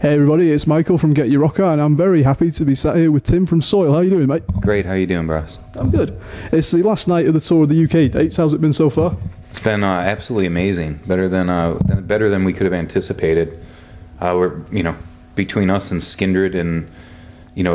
Hey everybody, it's Michael from GetYourRockOut, and I'm very happy to be sat here with Tim from Soil. How you doing, mate? Great, how you doing, bros? I'm good. It's the last night of the tour of the UK dates. How's it been so far? It's been absolutely amazing. Better than we could have anticipated. We're between us and Skindred and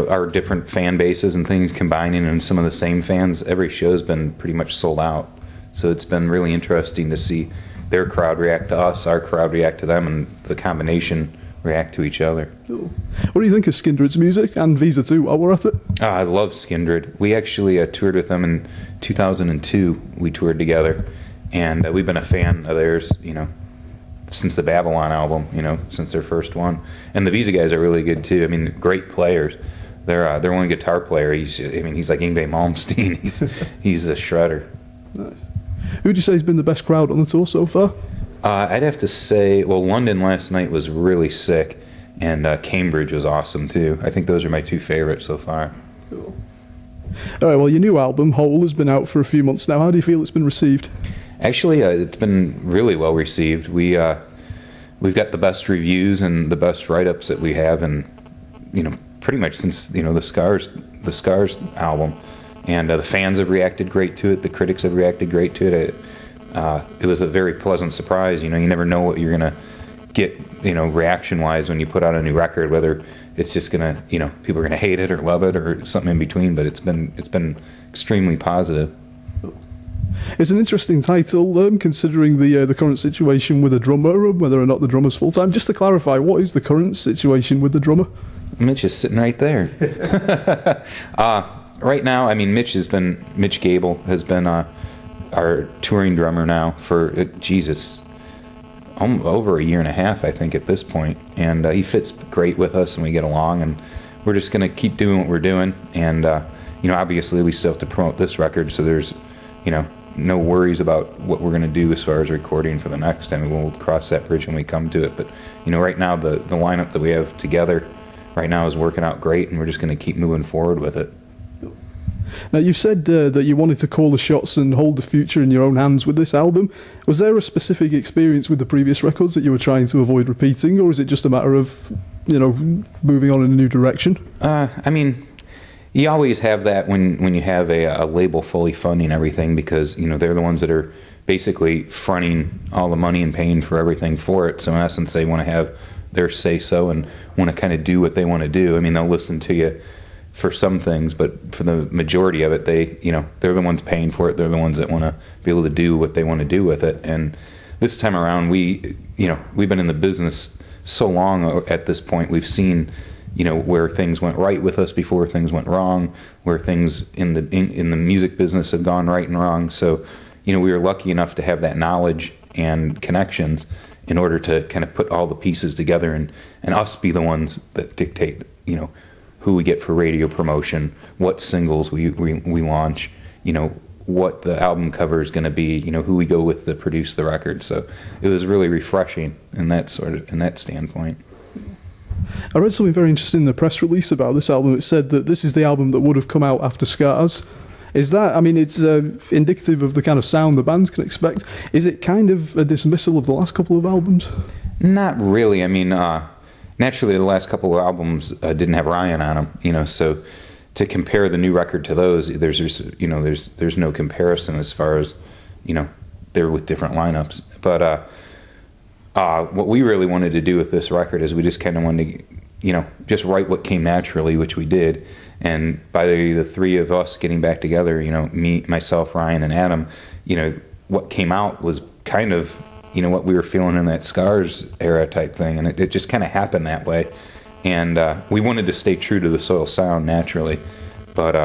our different fan bases and things combining, and some of the same fans. Every show's been pretty much sold out. So it's been really interesting to see their crowd react to us, our crowd react to them, and the combination react to each other. Cool. What do you think of Skindred's music and Visa too while we're at it? I love Skindred. We actually toured with them in 2002. We toured together, and we've been a fan of theirs, since the Babylon album, since their first one. And the Visa guys are really good too. I mean, great players. Their one guitar player, he's like Yngwie Malmsteen. He's a shredder. Nice. Who would you say has been the best crowd on the tour so far? I'd have to say, well, London last night was really sick, and Cambridge was awesome too. I think those are my two favorites so far. Cool. All right, well, your new album, Whole, has been out for a few months now. How do you feel it's been received? Actually, it's been really well received. We've got the best reviews and the best write-ups that we have, and pretty much since the Scars album, and the fans have reacted great to it. The critics have reacted great to it. It was a very pleasant surprise. You never know what you're gonna get, reaction-wise when you put out a new record. Whether it's just gonna, people are gonna hate it or love it or something in between. But it's been extremely positive. It's an interesting title, considering the current situation with the drummer, whether or not the drummer's full time. Just to clarify, what is the current situation with the drummer? Mitch is sitting right there. Right now, Mitch Gable has been our touring drummer now for over a year and a half, I think, at this point, and he fits great with us, and we get along, and we're just gonna keep doing what we're doing, and obviously we still have to promote this record, so there's no worries about what we're gonna do as far as recording for the next time. We'll cross that bridge when we come to it, but right now the lineup that we have together right now is working out great, and we're just gonna keep moving forward with it. Now, you've said that you wanted to call the shots and hold the future in your own hands with this album. Was there a specific experience with the previous records that you were trying to avoid repeating, or is it just a matter of, moving on in a new direction? You always have that when you have a label fully funding everything, because, they're the ones that are basically fronting all the money and paying for everything for it. So in essence, they want to have their say-so and want to kind of do what they want to do. They'll listen to you for some things, but for the majority of it, they're the ones paying for it. They're the ones that want to be able to do what they want to do with it. And this time around, we've been in the business so long at this point. We've seen, where things went right with us before things went wrong, where things in the music business have gone right and wrong. So, we were lucky enough to have that knowledge and connections in order to kind of put all the pieces together and us be the ones that dictate, who we get for radio promotion, what singles we launch, what the album cover is going to be, who we go with to produce the record. So it was really refreshing in that standpoint. I read something very interesting in the press release about this album. It said that this is the album that would have come out after Scars. Is that, it's indicative of the kind of sound the bands can expect. Is it kind of a dismissal of the last couple of albums? Not really. Naturally, the last couple of albums didn't have Ryan on them, so to compare the new record to those, there's no comparison as far as, they're with different lineups. But what we really wanted to do with this record is we just kind of wanted to, just write what came naturally, which we did. And by the three of us getting back together, me, myself, Ryan, and Adam, what came out was kind of, what we were feeling in that Scars era type thing, and it just kind of happened that way. And we wanted to stay true to the Soil sound naturally, but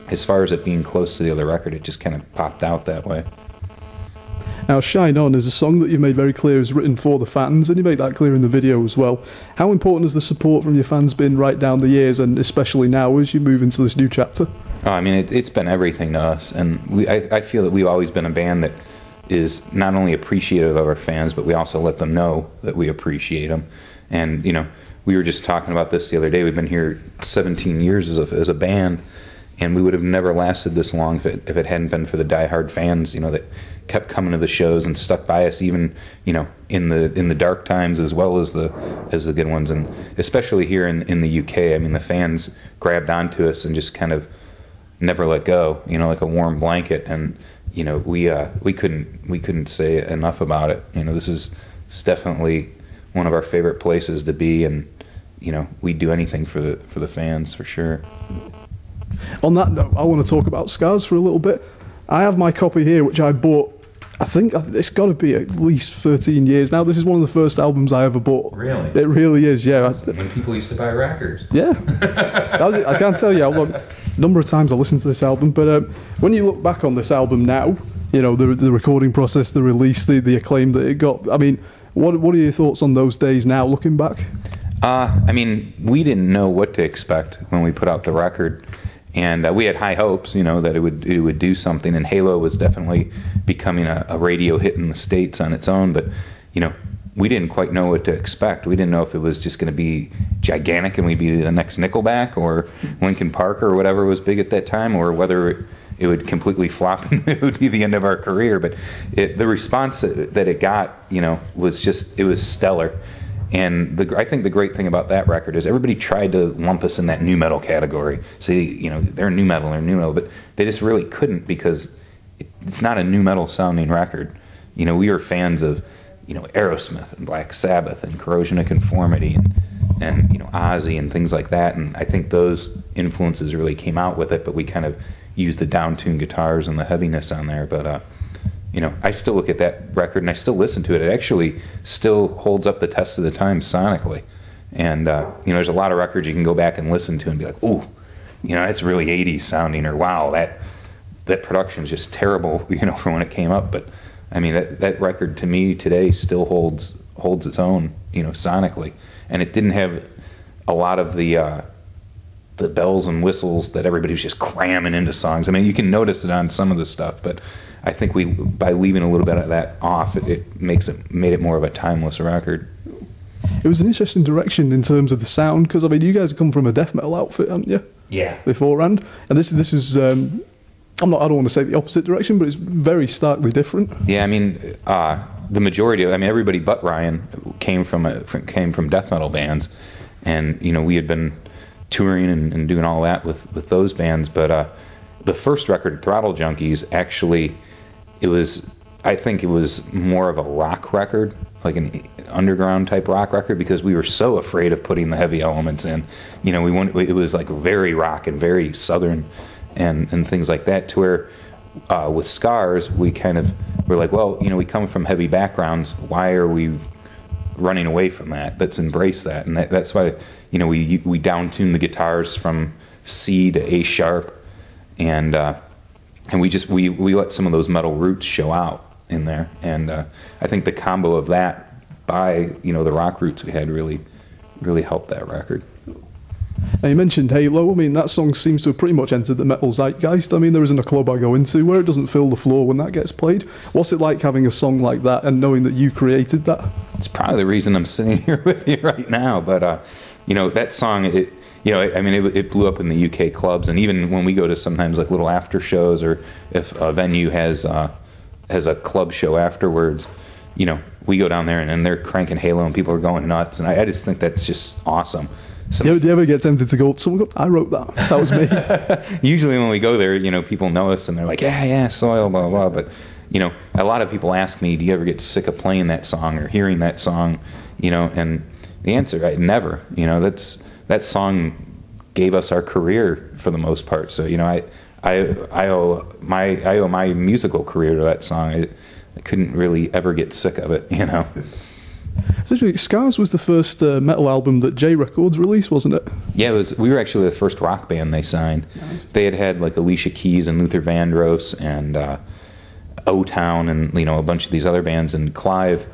as far as it being close to the other record, it just kind of popped out that way. Now, Shine On is a song that you've made very clear is written for the fans, and you made that clear in the video as well. How important has the support from your fans been right down the years, and especially now as you move into this new chapter? It's been everything to us, and I feel that we've always been a band that is not only appreciative of our fans, but we also let them know that we appreciate them. And we were just talking about this the other day. We've been here 17 years as a band, and we would have never lasted this long if it hadn't been for the diehard fans, that kept coming to the shows and stuck by us, even in the dark times as well as the good ones, and especially here in the UK. I mean, the fans grabbed onto us and just kind of never let go, like a warm blanket, and we couldn't say enough about it. It's definitely one of our favorite places to be, and we'd do anything for the fans for sure. On that note, I want to talk about Scars for a little bit. I have my copy here, which I bought, I think it's got to be at least 13 years now. This is one of the first albums I ever bought. Really? It really is, yeah. When people used to buy records. Yeah. I can't tell you how long, number of times I listened to this album, but when you look back on this album now, the recording process, the release, the acclaim that it got, I mean, what are your thoughts on those days now, looking back? I mean, we didn't know what to expect when we put out the record. And we had high hopes, that it would do something. And Halo was definitely becoming a radio hit in the States on its own. But, we didn't quite know what to expect. We didn't know if it was just going to be gigantic and we'd be the next Nickelback or Linkin Park or whatever was big at that time, or whether it would completely flop and it would be the end of our career. But the response that it got, it was stellar. And I think the great thing about that record is everybody tried to lump us in that nu metal category. Say, they're nu metal, but they just really couldn't, because it's not a nu metal sounding record. We were fans of, Aerosmith and Black Sabbath and Corrosion of Conformity and Ozzy and things like that. And I think those influences really came out with it, but we kind of used the down-tuned guitars and the heaviness on there. But I still look at that record and I still listen to it. It actually still holds up the test of the time sonically. And, there's a lot of records you can go back and listen to and be like, ooh, it's really 80s sounding, or wow, that production is just terrible, from when it came up. But, I mean, that record to me today still holds its own, sonically. And it didn't have a lot of the bells and whistles that everybody was just cramming into songs. I mean, you can notice it on some of the stuff, but I think by leaving a little bit of that off, it made it more of a timeless record. It was an interesting direction in terms of the sound, because I mean, you guys come from a death metal outfit, haven't you? Yeah. Beforehand, and this is I don't want to say the opposite direction, but it's very starkly different. Yeah, I mean, the majority of, everybody but Ryan came from death metal bands, and we had been touring and doing all that with those bands, but the first record, Throttle Junkies, actually, I think it was more of a rock record, like an underground type rock record, because we were so afraid of putting the heavy elements in. It was like very rock and very southern and things like that, to where with Scars, we kind of were like, well, we come from heavy backgrounds, why are we running away from that? Let's embrace that. And that's why, we down-tune the guitars from C to A sharp, and we let some of those metal roots show out in there. And I think the combo of that by, the rock roots we had really helped that record. Now, you mentioned Halo. I mean, that song seems to have pretty much entered the metal zeitgeist. I mean, there isn't a club I go into where it doesn't fill the floor when that gets played. What's it like having a song like that and knowing that you created that? It's probably the reason I'm sitting here with you right now. But, that song, it blew up in the UK clubs. And even when we go to sometimes like little after shows, or if a venue has a club show afterwards, we go down there and they're cranking Halo and people are going nuts. And I just think that's just awesome. Do you ever get tempted to go, someone go, I wrote that, that was me? Usually when we go there, people know us and they're like, yeah, Soil, blah, blah, blah. But, a lot of people ask me, do you ever get sick of playing that song or hearing that song? And the answer, never. That song gave us our career for the most part. So, I owe my musical career to that song. I couldn't really ever get sick of it, Essentially, Scars was the first metal album that J Records released, wasn't it? Yeah, it was. We were actually the first rock band they signed. Nice. They had like Alicia Keys and Luther Vandross and O-Town and a bunch of these other bands. And Clive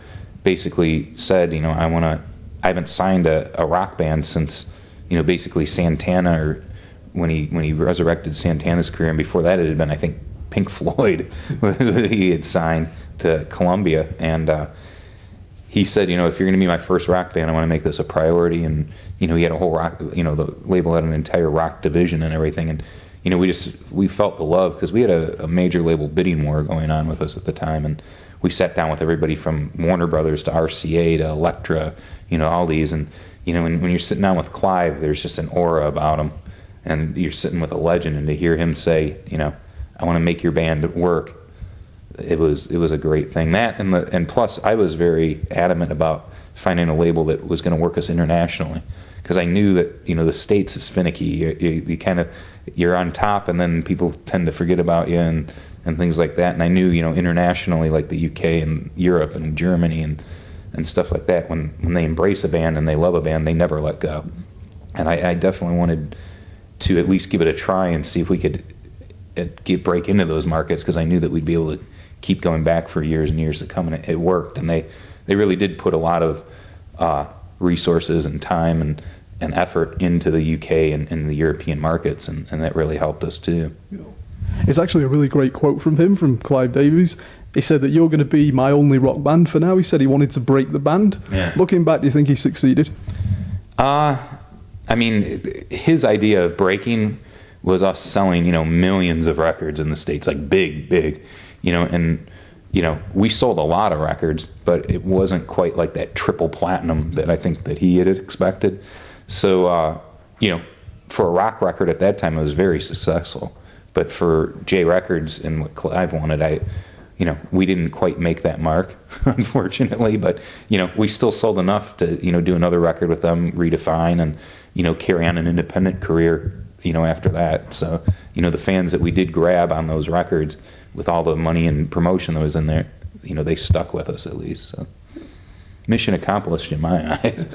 basically said, I haven't signed a rock band since basically Santana, or when he resurrected Santana's career, and before that it had been, I think, Pink Floyd. He had signed to Columbia, and he said, if you're going to be my first rock band, I want to make this a priority. And he had a whole rock, the label had an entire rock division and everything. And you know, we felt the love because we had a major label bidding war going on with us at the time, and we sat down with everybody from Warner Brothers to RCA to Elektra, you know, all these, and you know, when you're sitting down with Clive, there's just an aura about him, and you're sitting with a legend, and to hear him say, you know, I want to make your band work, it was a great thing. That and plus I was very adamant about finding a label that was going to work us internationally, because I knew that, you know, the States is finicky. You kind of, you're on top, and then people tend to forget about you and things like that. And I knew, you know, internationally, like the UK and Europe and Germany and stuff like that, when they embrace a band and they love a band, they never let go. And I definitely wanted to at least give it a try and see if we could break into those markets, because I knew that we'd be able to keep going back for years and years to come, and it worked. And they really did put a lot of resources and time and effort into the UK and the European markets, and that really helped us too. It's actually a really great quote from him, from Clive Davies. He said that you're going to be my only rock band for now. He said he wanted to break the band. Yeah. Looking back, do you think he succeeded? I mean, his idea of breaking was us selling, you know, millions of records in the States, like big, you know, and, you know, we sold a lot of records, but it wasn't quite like that triple platinum that I think that he had expected. So, you know, for a rock record at that time, it was very successful. But for J Records and what Clive wanted, you know, we didn't quite make that mark, unfortunately. But, you know, we still sold enough to, you know, do another record with them, Redefine, and, you know, carry on an independent career, you know, after that. So, you know, the fans that we did grab on those records, with all the money and promotion that was in there, you know, they stuck with us at least. So, mission accomplished in my eyes.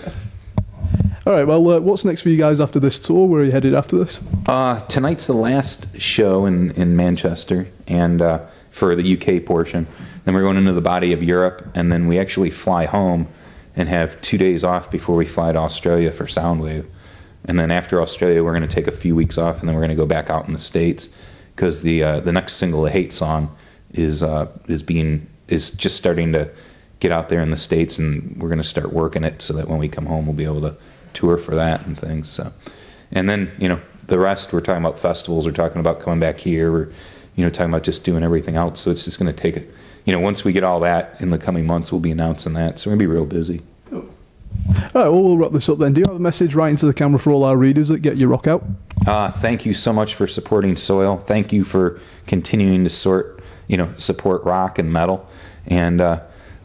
All right, well, what's next for you guys after this tour? Where are you headed after this? Tonight's the last show in Manchester, and for the UK portion. Then we're going into the body of Europe, and then we actually fly home and have 2 days off before we fly to Australia for Soundwave. And then after Australia, we're going to take a few weeks off, and then we're going to go back out in the States, because the next single, The Hate Song, is just starting to get out there in the States, and we're going to start working it so that when we come home, we'll be able to tour for that and things. So, and then, you know, the rest, we're talking about festivals, we're talking about coming back here, we're, you know, talking about just doing everything else. So it's just going to take, you know, once we get all that in the coming months, we'll be announcing that. So we're going to be real busy. All right, well, we'll wrap this up then. Do you have a message right into the camera for all our readers at Get Your Rock Out? Thank you so much for supporting Soil. Thank you for continuing to support rock and metal. And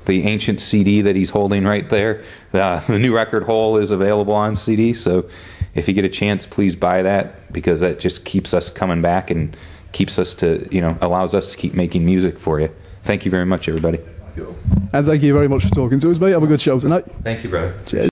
the ancient CD that he's holding right there, the new record Hole, is available on CD. So if you get a chance, please buy that, because that just keeps us coming back and keeps us to, you know, allows us to keep making music for you. Thank you very much, everybody. And thank you very much for talking to us, mate. Have a good show tonight. Thank you, brother. Cheers.